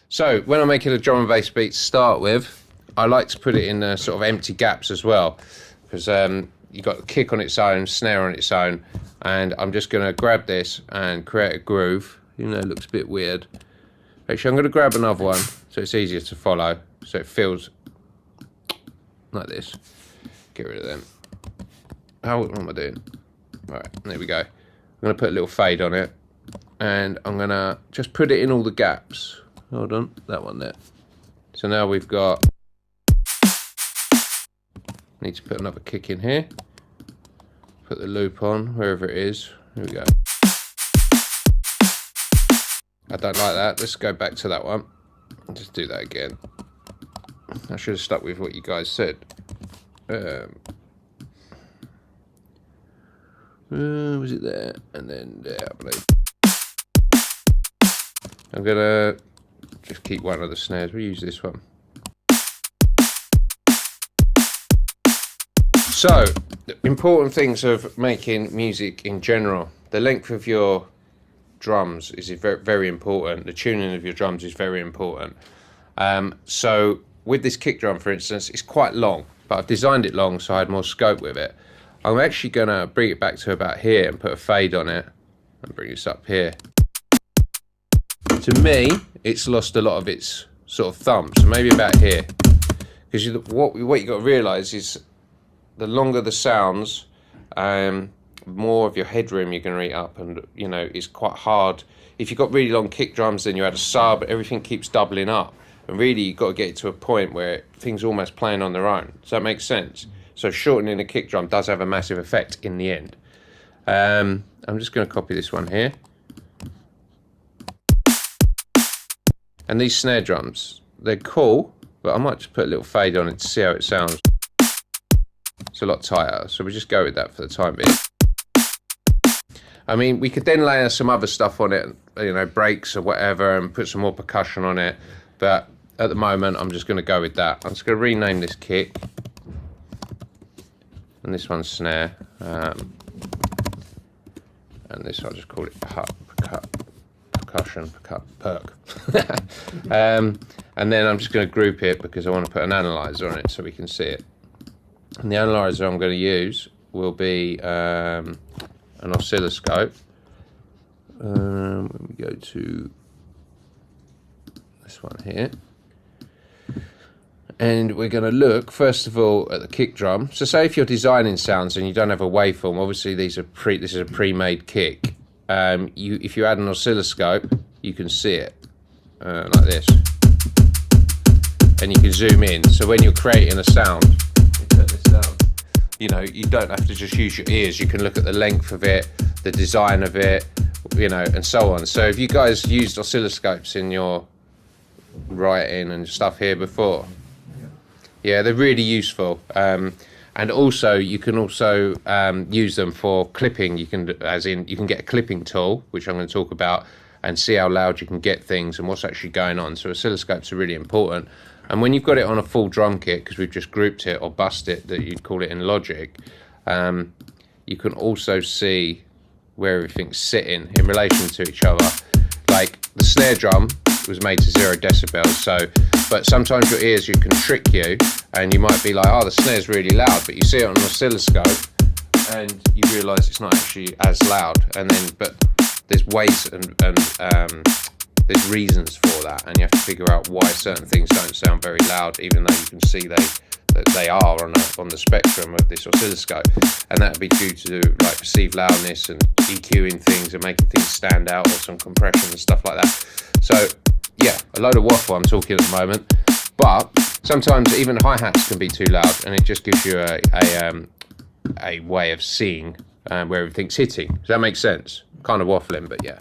So when I'm making a drum and bass beat to start with, I like to put it in sort of empty gaps as well, because you've got the kick on its own, snare on its own, and I'm just going to grab this and create a groove, even though it looks a bit weird. Actually, I'm going to grab another one so it's easier to follow, so it feels like this. Get rid of them. What am I doing? Right, there we go. I'm going to put a little fade on it, and I'm going to just put it in all the gaps. Hold on, that one there. So now we've got, need to put another kick in here. Put the loop on, wherever it is. Here we go. I don't like that. Let's go back to that one. I'll just do that again. I should have stuck with what you guys said. Was it there? And then there, I believe. I'm gonna just keep one of the snares. We'll use this one. So, important things of making music in general. The length of your drums is very, very important. The tuning of your drums is very important. So, with this kick drum, for instance, it's quite long, but I've designed it long so I had more scope with it. I'm actually going to bring it back to about here and put a fade on it and bring this up here. To me, it's lost a lot of its sort of thumb, so maybe about here. Because what you got to realise is the longer the sounds, more of your headroom you're going to eat up, and you know it's quite hard. If you've got really long kick drums, then you add a sub, everything keeps doubling up, and really you've got to get it to a point where things are almost playing on their own. Does that make sense? So shortening a kick drum does have a massive effect in the end. I'm just going to copy this one here. And these snare drums, they're cool, but I might just put a little fade on it to see how it sounds. It's a lot tighter, so we just go with that for the time being. I mean, we could then layer some other stuff on it, you know, breaks or whatever, and put some more percussion on it. But at the moment, I'm just going to go with that. I'm just going to rename this kick. And this one's snare. And this I'll just call it percussion, perk. And then I'm just going to group it because I want to put an analyzer on it so we can see it. And the analyzer I'm going to use will be an oscilloscope. When we go to this one here, and we're going to look first of all at the kick drum. So say if you're designing sounds and you don't have a waveform, obviously this is a pre-made kick. If you add an oscilloscope, you can see it like this, and you can zoom in. So when you're creating a sound, turn this down. You know, you don't have to just use your ears. You can look at the length of it, the design of it, you know, and so on. So if you guys used oscilloscopes in your writing and stuff here before, yeah, they're really useful. And also, you can also use them for clipping. You can get a clipping tool, which I'm going to talk about, and see how loud you can get things and what's actually going on. So oscilloscopes are really important. And when you've got it on a full drum kit, because we've just grouped it or bussed it, that you'd call it in Logic, you can also see where everything's sitting in relation to each other. Like the snare drum was made to 0 decibels, so, but sometimes your ears, you can trick you, and you might be like, oh, the snare's really loud, but you see it on an oscilloscope, and you realise it's not actually as loud. And then, but there's ways and there's reasons for that, and you have to figure out why certain things don't sound very loud, even though you can see they are on the spectrum of this oscilloscope, and that would be due to like perceived loudness and EQing things and making things stand out, or some compression and stuff like that. So yeah, a load of waffle I'm talking at the moment, but sometimes even hi-hats can be too loud, and it just gives you a way of seeing where everything's hitting. Does that make sense? Kind of waffling, but yeah.